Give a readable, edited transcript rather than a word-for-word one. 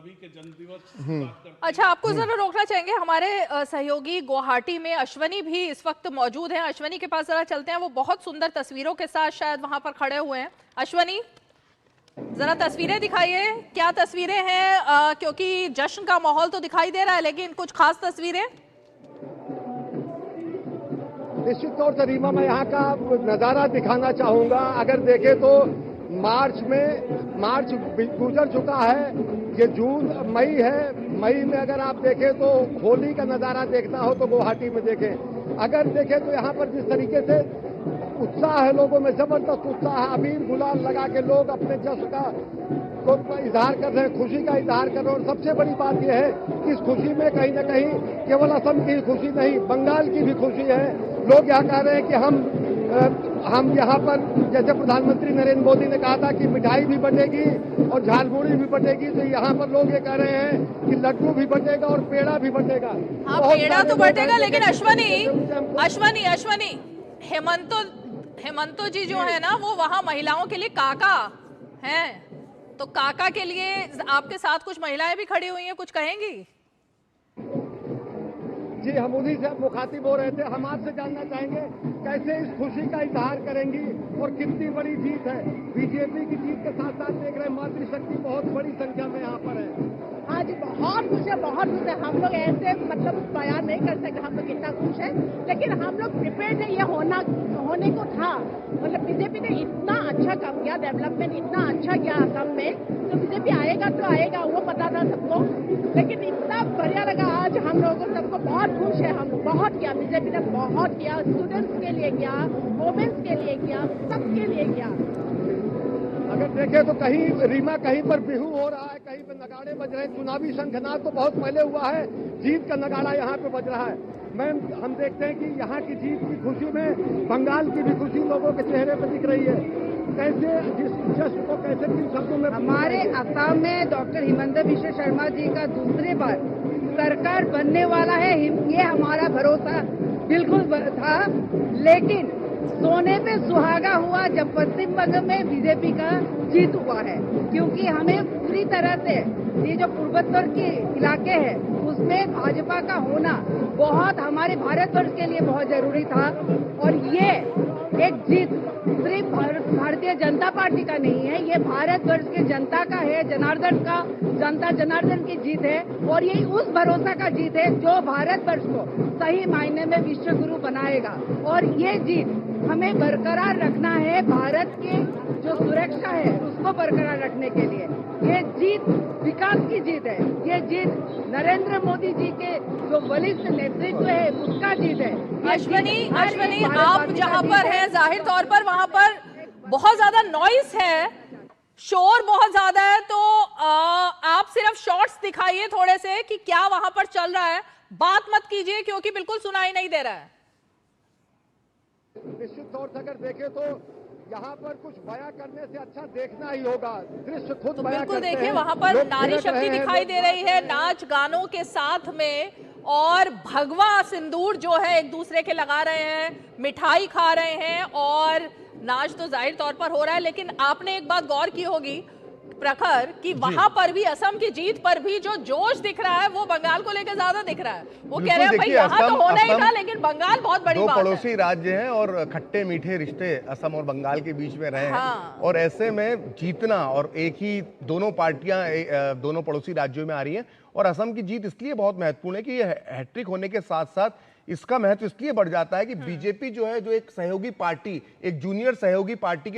के जन्मदिवस अच्छा, आपको जरा रोकना चाहेंगे, हमारे सहयोगी गुवाहाटी में अश्वनी भी इस वक्त मौजूद हैं। अश्वनी के पास जरा चलते हैं, वो बहुत सुंदर तस्वीरों के साथ शायद वहां पर खड़े हुए हैं। अश्वनी, जरा तस्वीरें दिखाइए, क्या तस्वीरें हैं? क्योंकि जश्न का माहौल तो दिखाई दे रहा है, लेकिन कुछ खास तस्वीरें। निश्चित तौर से रीमा, मैं यहाँ का नज़ारा दिखाना चाहूंगा। अगर देखें तो मार्च गुजर चुका है, ये जून मई है। मई में अगर आप देखें तो होली का नज़ारा देखना हो तो गुवाहाटी में देखें। अगर देखें तो यहाँ पर जिस तरीके से उत्साह है, लोगों में जबरदस्त उत्साह है। अबीर गुलाल लगा के लोग अपने जश्न का इजहार कर रहे हैं, खुशी का इजहार कर रहे हैं। और सबसे बड़ी बात यह है कि इस खुशी में कहीं ना कहीं केवल असम की खुशी नहीं, बंगाल की भी खुशी है। लोग यहाँ कह रहे हैं कि हम यहाँ पर, जैसे प्रधानमंत्री नरेंद्र मोदी ने कहा था कि मिठाई भी बटेगी और झालमुड़ी भी बटेगी, तो यहाँ पर लोग ये कह रहे हैं कि लड्डू भी बटेगा और पेड़ा भी बटेगा। हाँ, पेड़ा तो बटेगा, लेकिन अश्वनी हेमंतो जी जो है ना, वो वहाँ महिलाओं के लिए काका हैं, तो काका के लिए आपके साथ कुछ महिलाएं भी खड़ी हुई हैं, कुछ कहेंगी? जी, हम उन्हीं से मुखातिब हो रहे थे। हम आपसे जानना चाहेंगे कैसे इस खुशी का इजहार करेंगी और कितनी बड़ी जीत है। बीजेपी की जीत के साथ साथ देख रहे हैं मातृशक्ति बहुत बड़ी संख्या में यहाँ पर है। हाँ जी, बहुत खुश है, बहुत खुश है। हम लोग ऐसे मतलब बयान नहीं कर सकते हम लोग कितना खुश है, लेकिन हम लोग प्रिपेयर्ड है, ये होने को था। मतलब बीजेपी ने इतना अच्छा काम किया, डेवलपमेंट इतना अच्छा किया असम में, तो बीजेपी आएगा तो आएगा, वो पता था सबको। लेकिन इतना बढ़िया लगा आज हम लोगों को, सबको बहुत खुश है। हम बहुत किया, बीजेपी ने बहुत किया, स्टूडेंट्स के लिए किया, वुमेन्स के लिए किया, सबके लिए किया। अगर देखें तो कहीं रीमा, कहीं पर बिहू हो रहा है, कहीं पर नगाड़े बज रहे हैं। चुनावी शंखनाद तो बहुत पहले हुआ है, जीत का नगाड़ा यहाँ पे बज रहा है। हम देखते हैं कि यहाँ की जीत की खुशी में बंगाल की भी खुशी लोगों के चेहरे पर दिख रही है। कैसे जिस जश्न को कैसे किन शब्दों में, हमारे असम में डॉक्टर हिमंता बिश्व शर्मा जी का दूसरी बार सरकार बनने वाला है, ये हमारा भरोसा बिल्कुल था। लेकिन सोने पे सुहागा हुआ जब पश्चिम बंगाल में बीजेपी का जीत हुआ है, क्योंकि हमें पूरी तरह से ये जो पूर्वोत्तर के इलाके हैं उसमें भाजपा का होना बहुत हमारे भारतवर्ष के लिए बहुत जरूरी था। और ये एक जीत सिर्फ भारतीय जनता पार्टी का नहीं है, ये भारतवर्ष के जनता का है, जनता जनार्दन की जीत है। और ये उस भरोसा का जीत है जो भारतवर्ष को सही मायने में विश्व गुरु बनाएगा। और ये जीत हमें बरकरार रखना है, भारत की जो सुरक्षा है उसको बरकरार रखने के लिए। ये जीत विकास की जीत है, ये जीत नरेंद्र मोदी जी के जो बलिष्ठ नेतृत्व है उसका जीत है। अश्वनी, आप जहां पर हैं, जाहिर तौर पर वहां पर बहुत ज्यादा नॉइस है, शोर बहुत ज्यादा है, तो आप सिर्फ शॉर्ट्स दिखाइए थोड़े से कि क्या वहां पर चल रहा है, बात मत कीजिए क्योंकि बिल्कुल सुनाई नहीं दे रहा है। निश्चित तौर से अगर देखें तो यहाँ पर कुछ बयां करने से अच्छा देखना ही होगा, दृश्य खुद तो बयां बिल्कुल करते देखिए, हैं। वहां पर लोग नारी थिरक शक्ति रहे हैं, दिखाई दे रही है, नाच गानों के साथ में, और भगवा सिंदूर जो है एक दूसरे के लगा रहे हैं, मिठाई खा रहे हैं, और नाच तो जाहिर तौर पर हो रहा है। लेकिन आपने एक बात गौर की होगी प्रखर, कि वहां पर भी असम की जीत पर भी जो जोश दिख रहा है वो बंगाल को लेकर ज्यादा दिख रहा है। वो कह रहे हैं भाई यहाँ तो होना ही था, लेकिन बंगाल बहुत बड़ी बात है। दो पड़ोसी राज्य हैं और खट्टे मीठे रिश्ते असम और बंगाल के बीच में रहे हैं। हाँ। और ऐसे में जीतना, और एक ही दोनों पार्टियां दोनों पड़ोसी राज्यों में आ रही हैं, और असम की जीत इसलिए बहुत महत्वपूर्ण है कि ये हैट्रिक होने के साथ साथ इसका महत्व इसलिए बढ़ जाता है कि बीजेपी जो है, जो एक सहयोगी पार्टी, एक जूनियर सहयोगी पार्टी के